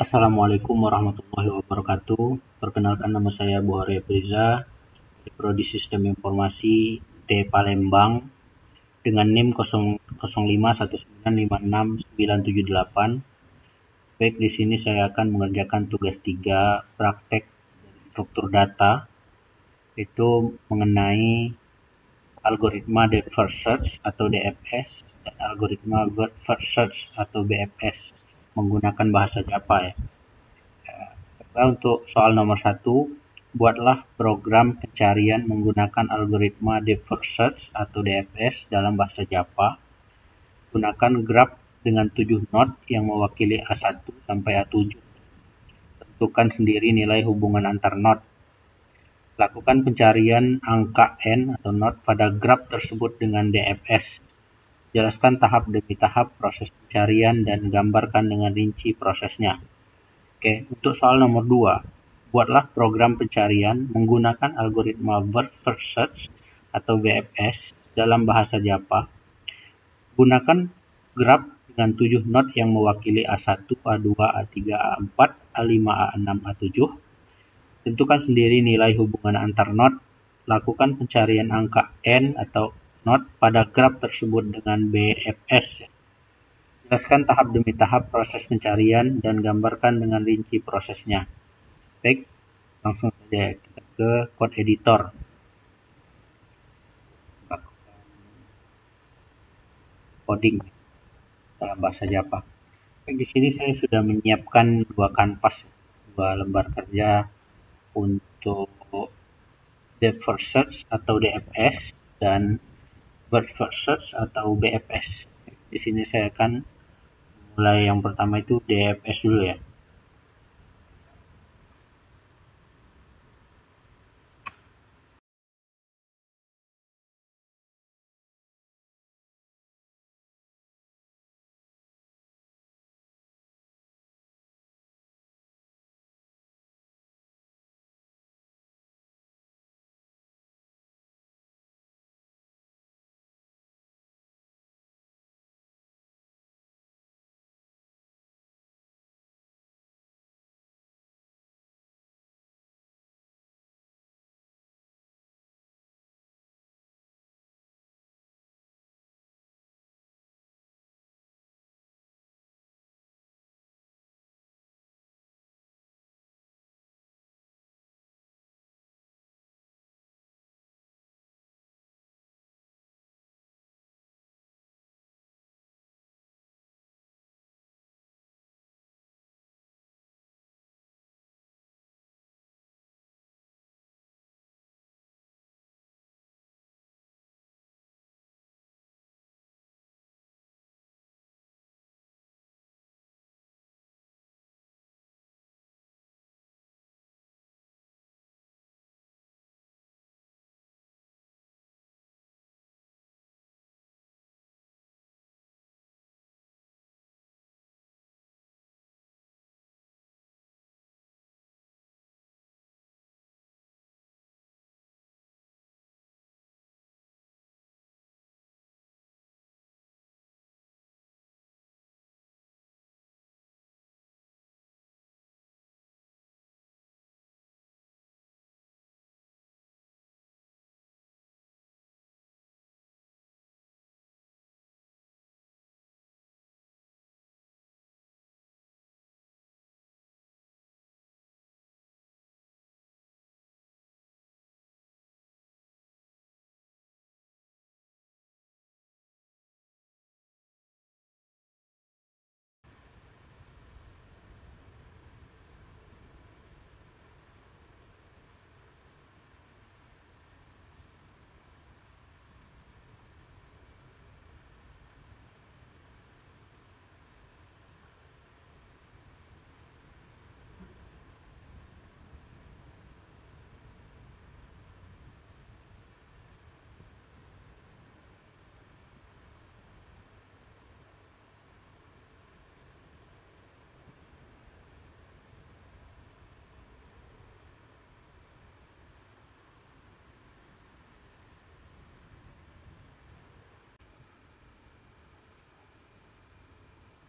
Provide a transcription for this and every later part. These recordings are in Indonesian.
Assalamualaikum warahmatullahi wabarakatuh. Perkenalkan, nama saya Buhari Priza dari Prodi Sistem Informasi T Palembang dengan NIM 0051956978. Baik, di sini saya akan mengerjakan tugas 3 praktek struktur data, itu mengenai algoritma Depth First Search atau DFS dan algoritma Word First Search atau BFS menggunakan bahasa Java ya. Untuk soal nomor 1, buatlah program pencarian menggunakan algoritma Depth First Search atau DFS dalam bahasa Java. Gunakan graf dengan 7 node yang mewakili A1 sampai A7. Tentukan sendiri nilai hubungan antar node. Lakukan pencarian angka n atau node pada graf tersebut dengan DFS. Jelaskan tahap demi tahap proses pencarian dan gambarkan dengan rinci prosesnya. Oke, untuk soal nomor 2, buatlah program pencarian menggunakan algoritma Word First Search atau WFS dalam bahasa Java. Gunakan graf dengan 7 node yang mewakili A1, A2, A3, A4, A5, A6, A7. Tentukan sendiri nilai hubungan antar node. Lakukan pencarian angka n atau node pada graf tersebut dengan BFS. Jelaskan tahap demi tahap proses pencarian dan gambarkan dengan rinci prosesnya. Baik, langsung saja kita ke code editor. Lakukan coding dalam bahasa Java. Baik, di sini saya sudah menyiapkan 2 kanvas, 2 lembar kerja untuk Depth First Search atau DFS dan Word First Search atau BFS. Di sini saya akan mulai yang pertama itu DFS dulu ya.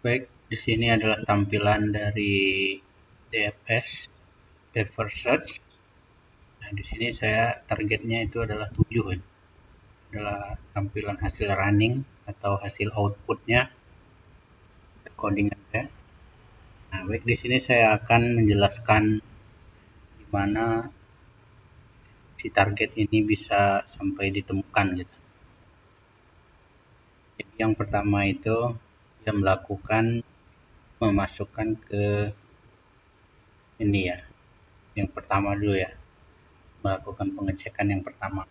Baik, Di sini adalah tampilan dari DFS Paper Search. Nah, di sini saya targetnya itu adalah 7 ya. Adalah tampilan hasil running atau hasil outputnya codingan saya. Nah, baik, di sini saya akan menjelaskan di mana si target ini bisa sampai ditemukan gitu. Jadi yang pertama itu dia memasukkan ke ini ya. Yang pertama dulu ya. Melakukan pengecekan yang pertama.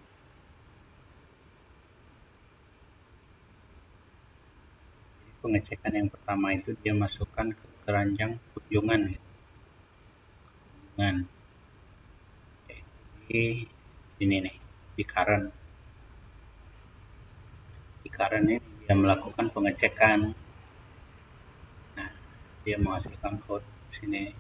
Pengecekan yang pertama itu dia masukkan ke keranjang kunjungan gitu. Kunjungan. Di sini nih, di current. Di current ini dia melakukan pengecekan. Nah, dia menghasilkan code sini.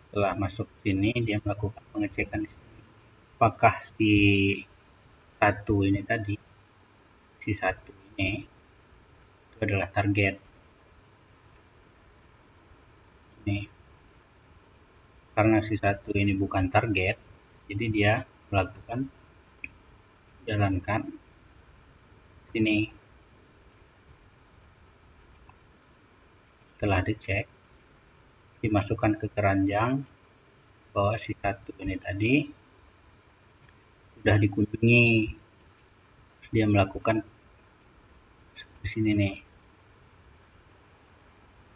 Setelah masuk sini dia melakukan pengecekan di sini. Apakah si satu ini tadi, si satu ini itu adalah target. Ini karena si satu ini bukan target, jadi dia melakukan jalankan sini. Setelah dicek, dimasukkan ke keranjang bahwa si satu ini tadi sudah dikunjungi. Dia melakukan di sini nih,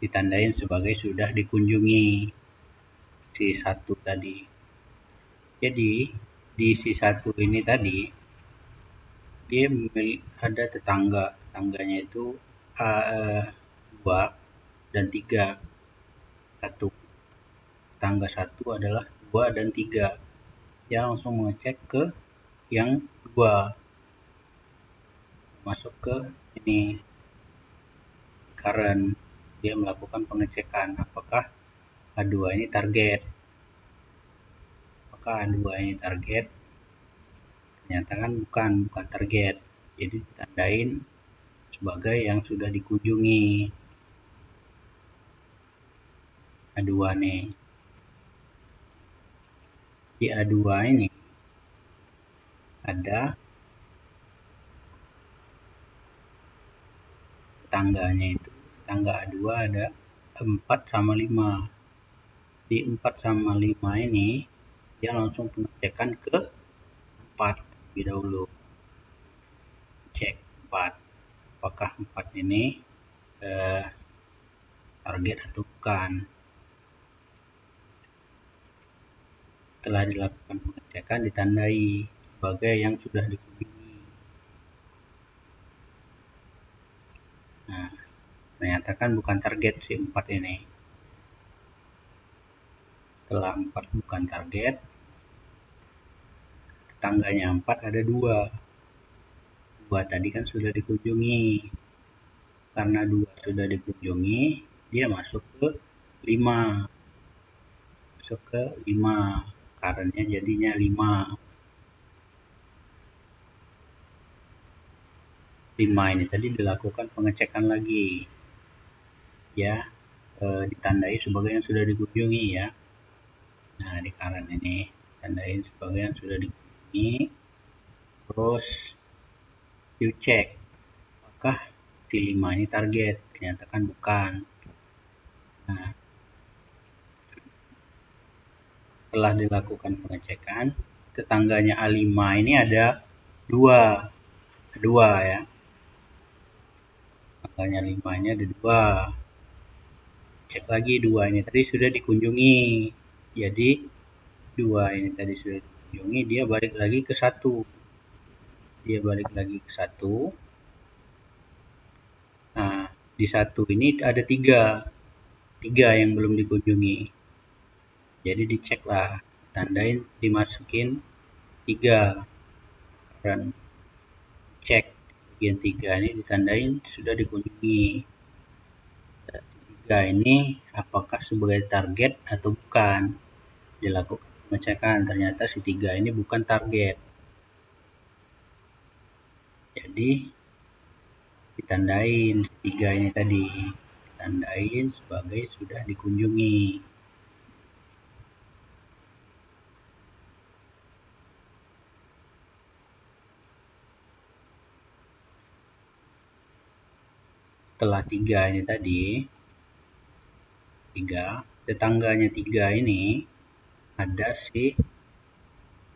ditandain sebagai sudah dikunjungi si satu tadi. Jadi di si satu ini tadi dia ada tetangganya itu 2 dan 3. Satu tetangga 1 adalah 2 dan 3. Dia langsung mengecek ke yang 2, masuk ke ini current. Dia melakukan pengecekan apakah A2 ini target. Apakah A2 ini target? Ternyata kan bukan target. Jadi ditandain sebagai yang sudah dikunjungi. A2 nih. Di A2 ini ada tetangganya itu. Tetangga A2 ada 4 sama 5. Di 4 sama 5 ini dia langsung pengecekan ke 4 lebih dahulu. Cek 4. Apakah 4 ini target atau bukan. Setelah dilakukan pengecekan ditandai sebagai yang sudah dikunjungi. Nah, ternyata kan bukan target si 4 ini. Setelah 4 bukan target, tetangganya 4 ada 2. 2 tadi kan sudah dikunjungi. Karena 2 sudah dikunjungi, dia masuk ke 5. Masuk ke 5. Karena jadinya 5. 5 ini tadi dilakukan pengecekan lagi. Ya, ditandai sebagai yang sudah dikunjungi ya. Nah, di current ini tandain sebagai yang sudah dikunjungi. Terus dicek apakah si 5 ini target. Ternyata kan bukan. Nah, setelah dilakukan pengecekan, tetangganya A5 ini ada 2 ya. Tetangganya 5 ini ada 2. Cek lagi 2 ini tadi sudah dikunjungi. Jadi 2 ini tadi sudah dikunjungi, dia balik lagi ke 1. Dia balik lagi ke 1. Nah, di 1 ini ada 3. 3 yang belum dikunjungi. Jadi dicek lah, tandain dimasukin 3. Dan cek bagian 3 ini ditandain sudah dikunjungi. 3 ini apakah sebagai target atau bukan. Dilakukan pengecekan, ternyata si 3 ini bukan target. Jadi ditandain tiga ini tadi, ditandain sebagai sudah dikunjungi. Setelah tiga ini tadi, tetangganya tiga ini ada si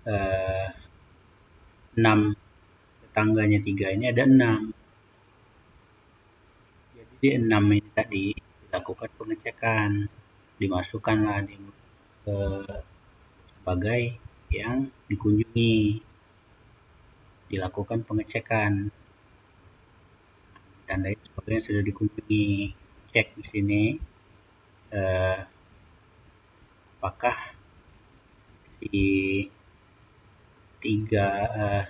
6, tetangganya tiga ini ada 6. Jadi di 6 ini tadi dilakukan pengecekan, dimasukkanlah sebagai yang dikunjungi, dilakukan pengecekan, tandai sebagai yang sudah dikunjungi. Cek di sini apakah si 3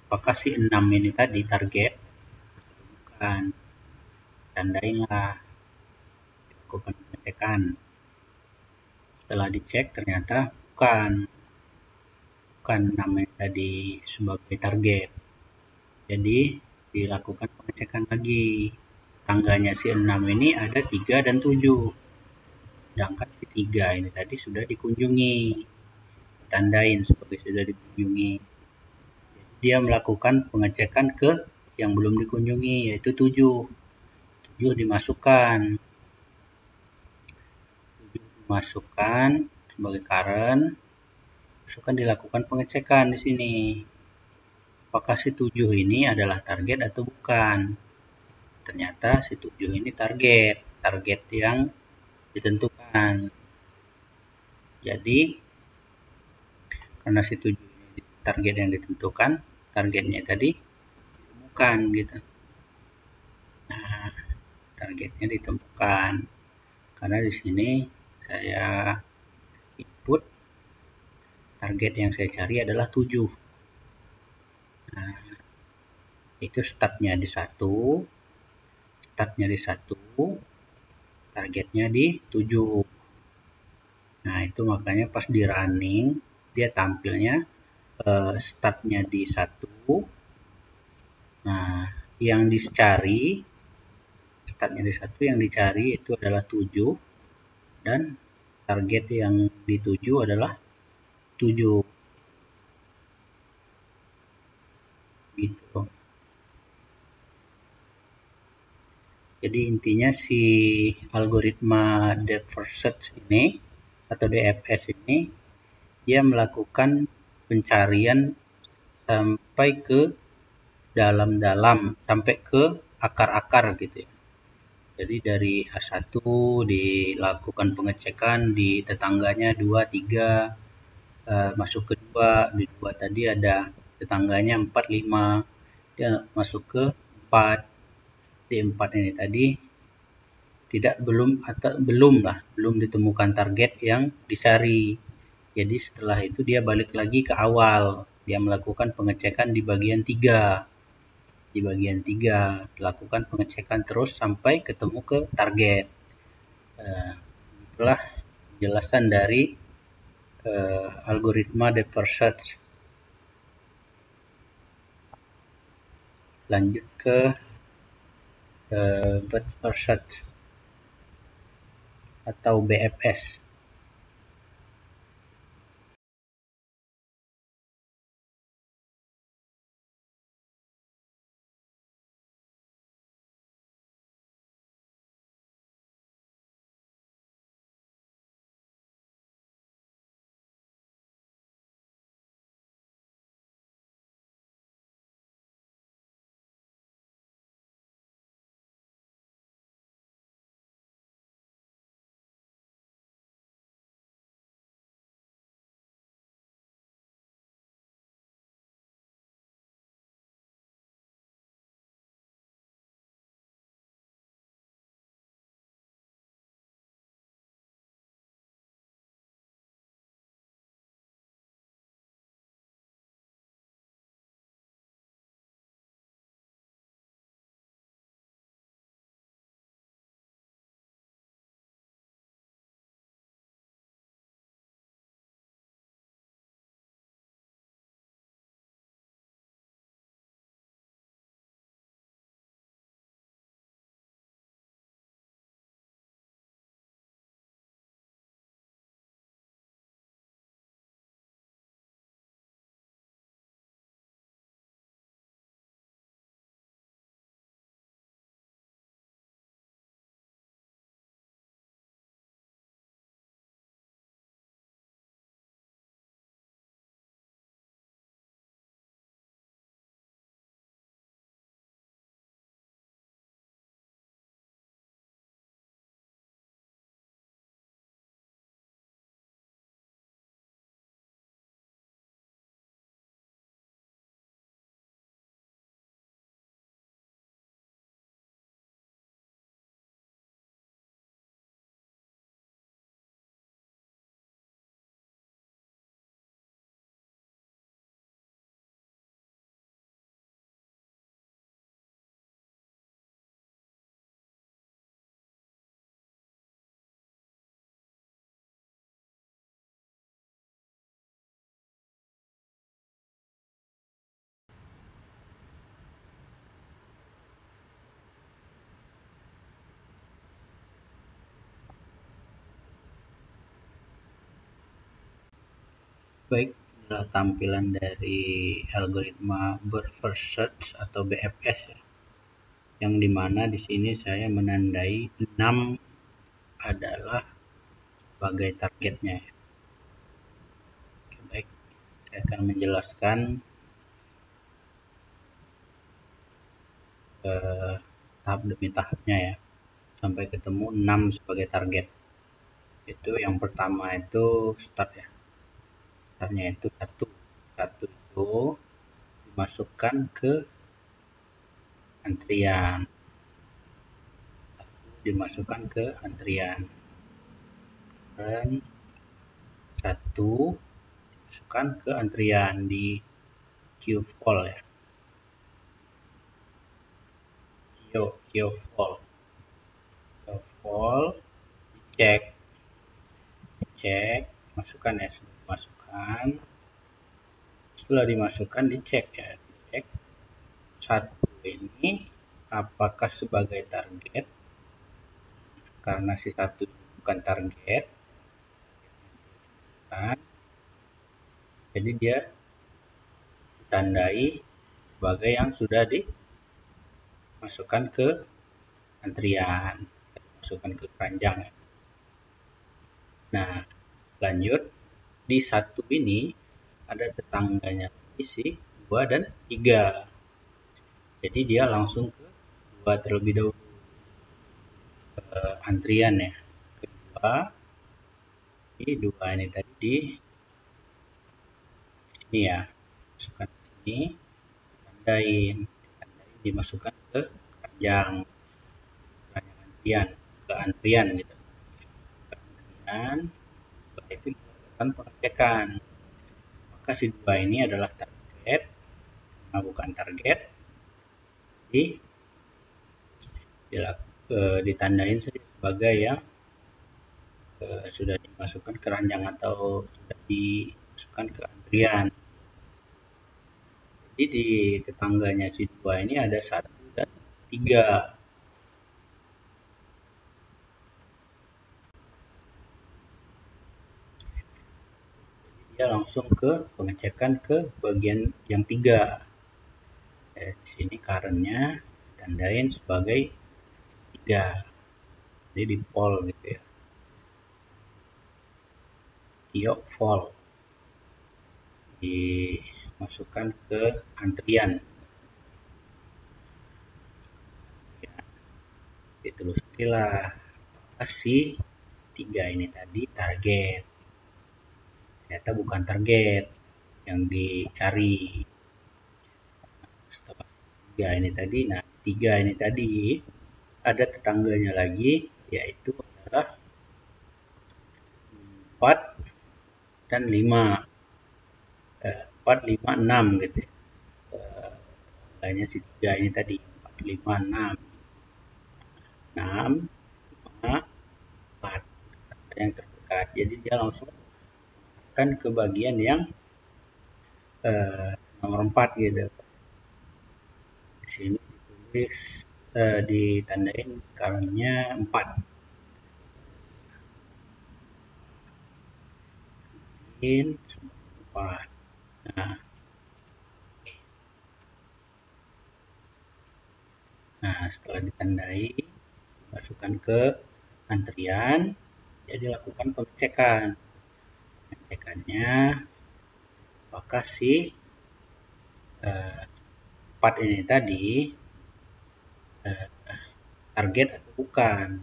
apakah si 6 ini tadi target, bukan, tandainlah, lakukan pengecekan. Setelah dicek ternyata bukan 6 ini tadi sebagai target, jadi dilakukan pengecekan lagi. Tangganya si 6 ini ada 3 dan 7, sedangkan si 3 ini tadi sudah dikunjungi, tandain sebagai sudah dikunjungi. Jadi dia melakukan pengecekan ke yang belum dikunjungi, yaitu 7. 7 dimasukkan sebagai current, masukkan, dilakukan pengecekan di sini. Apakah si 7 ini adalah target atau bukan? Ternyata si 7 ini target yang ditentukan. Jadi karena si 7 ini target yang ditentukan, targetnya tadi ditemukan gitu. Nah, targetnya ditemukan karena di sini saya input target yang saya cari adalah 7. Nah, itu startnya di 1, targetnya di 7. Nah, itu makanya pas di running dia tampilnya startnya di 1. Nah, yang dicari startnya di 1, yang dicari itu adalah 7, dan target yang dituju adalah 7 gitu. Jadi intinya si algoritma depth first search ini atau DFS ini dia melakukan pencarian sampai ke dalam-dalam, sampai ke akar-akar gitu ya. Jadi dari A1 dilakukan pengecekan di tetangganya 2, 3, masuk ke 2, di 2 tadi ada tetangganya 4, 5, dia masuk ke 4. Di 4 ini tadi belum ditemukan target yang dicari. Jadi setelah itu dia balik lagi ke awal, dia melakukan pengecekan di bagian 3. Di bagian 3 lakukan pengecekan terus sampai ketemu ke target. Itulah penjelasan dari algoritma depth first search. Lanjut ke breadth first search atau BFS. Baik, inilah tampilan dari algoritma Burst First Search atau BFS ya. Yang dimana di sini saya menandai 6 adalah sebagai targetnya ya. Oke, baik, saya akan menjelaskan tahap demi tahapnya ya, sampai ketemu 6 sebagai target. Itu yang pertama itu start ya, startnya itu satu itu dimasukkan ke antrian, dan satu dimasukkan ke antrian di queue fall ya, queue fall dicek, masukkan ya, masukkan. Setelah dimasukkan dicek ya, dicek satu ini apakah sebagai target, karena si satu bukan target kan, jadi dia ditandai sebagai yang sudah dimasukkan ke antrian, masukkan ke keranjang ya. Nah, lanjut di satu ini ada tetangganya isi 2 dan 3, jadi dia langsung ke 2 terlebih dahulu, antrian ya, kedua ini 2 ini tadi di sini ya, masukkan ini, tandain dimasukkan ke keranjang antrian gitu, ke antrian. Setelah itu dilakukan pengecekan, maka si 2 ini adalah target, karena bukan target jadi ditandain saja sebagai yang sudah dimasukkan ke keranjang atau sudah dimasukkan ke antrian. Jadi di tetangganya si 2 ini ada 1 dan 3. Dia langsung ke pengecekan ke bagian yang 3. Di sini current-nya ditandain sebagai 3. Jadi di fall gitu ya. Queue fall. Dimasukkan ke antrian. Ditelusurilah apakah si 3 ini tadi target. Ternyata bukan target yang dicari. Setelah 3 ini tadi, nah 3 ini tadi ada tetangganya lagi, yaitu adalah 4 dan 5. 4, 5, 6 gitu ya. Tetangganya si 3 ini tadi 4, 5, 6. 6, 5, 4 yang terdekat. Jadi dia langsung akan ke bagian yang nomor 4 gitu. Di sini ditulis ditandain current-nya 4. In 4. Nah, setelah ditandai, masukkan ke antrian, jadi lakukan pengecekan. Pengecekannya, apakah si 4 ini tadi target atau bukan.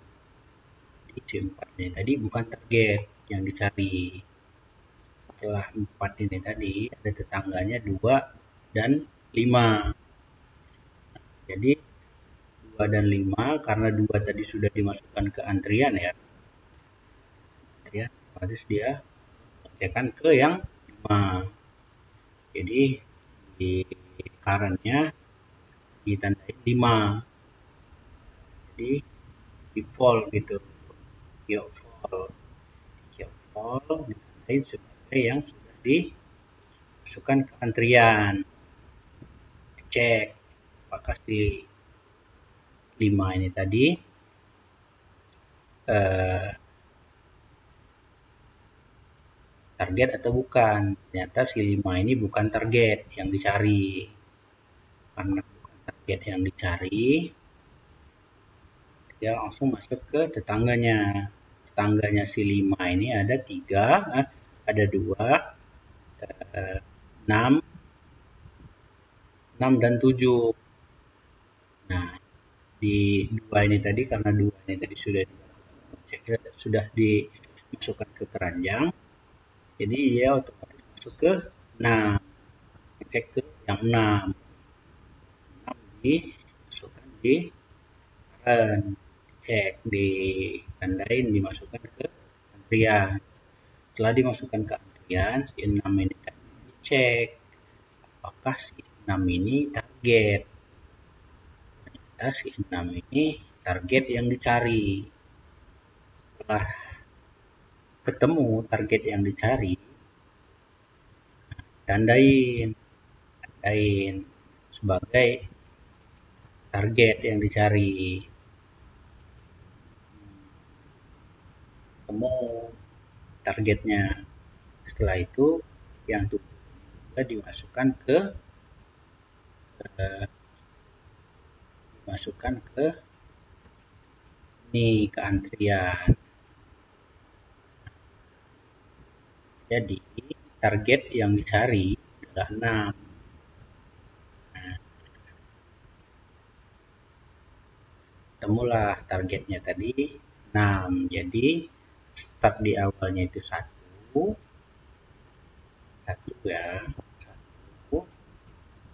Jadi si 4 ini tadi bukan target yang dicari. Setelah 4 ini tadi ada tetangganya 2 dan 5. Jadi 2 dan 5, karena 2 tadi sudah dimasukkan ke antrian ya. Antrian, otomatis dia pengecekan ke yang 5. Jadi di current-nya ditandai 5. Jadi default gitu. Queue fall ditandai sebagai yang sudah dimasukkan ke antrian. Cek apakah si 5 ini tadi target atau bukan. Ternyata si 5 ini bukan target yang dicari. Karena bukan target yang dicari, dia langsung masuk ke tetangganya. Tetangganya si 5 ini ada 3, ada 2, 6, 6 dan 7. Nah, di 2 ini tadi, karena 2 ini tadi sudah dimasukkan ke keranjang, jadi dia otomatis masuk ke 6. Cek ke yang 6. 6 dimasukkan di run, cek, ditandain, dimasukkan ke antrian. Setelah dimasukkan ke antrian, si 6 ini dicek apakah si 6 ini target. Ternyata si 6 ini target yang dicari. Setelah ketemu target yang dicari, tandain sebagai target yang dicari. Ketemu targetnya. Setelah itu yang tutup juga dimasukkan ke ke antrian. Jadi target yang dicari adalah 6. Temulah targetnya tadi 6. Jadi start di awalnya itu 1 ya. 1.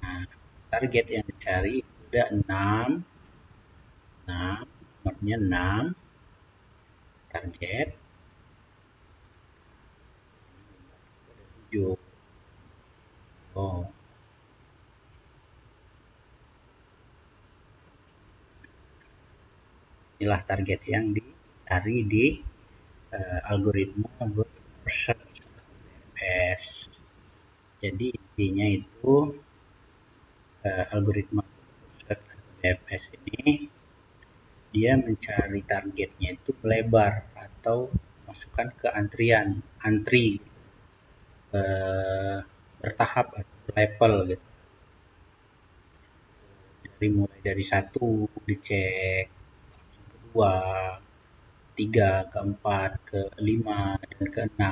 Nah, target yang dicari udah 6. 6, nomornya 6. Target 7. Oh. Inilah target yang dicari di algoritma search DFS. Jadi intinya itu algoritma search DFS ini dia mencari targetnya itu lebar atau masukkan ke antri bertahap atau level gitu. Jadi mulai dari 1 dicek, kedua, 3, keempat, ke-5, dan ke-6.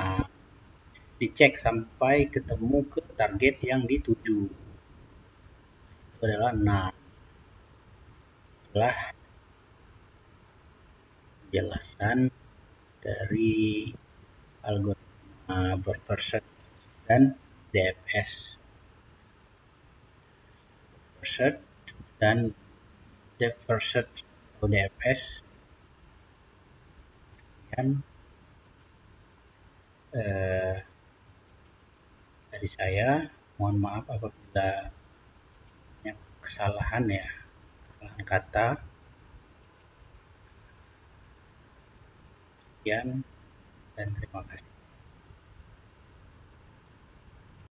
Dicek sampai ketemu ke target yang dituju. Itu adalah 6. Setelah penjelasan dari algoritma Burper Search dan DFS. Burper Search dan Burper Search atau DFS. Dan dari saya, mohon maaf apabila kesalahan kata. Sekian dan terima kasih.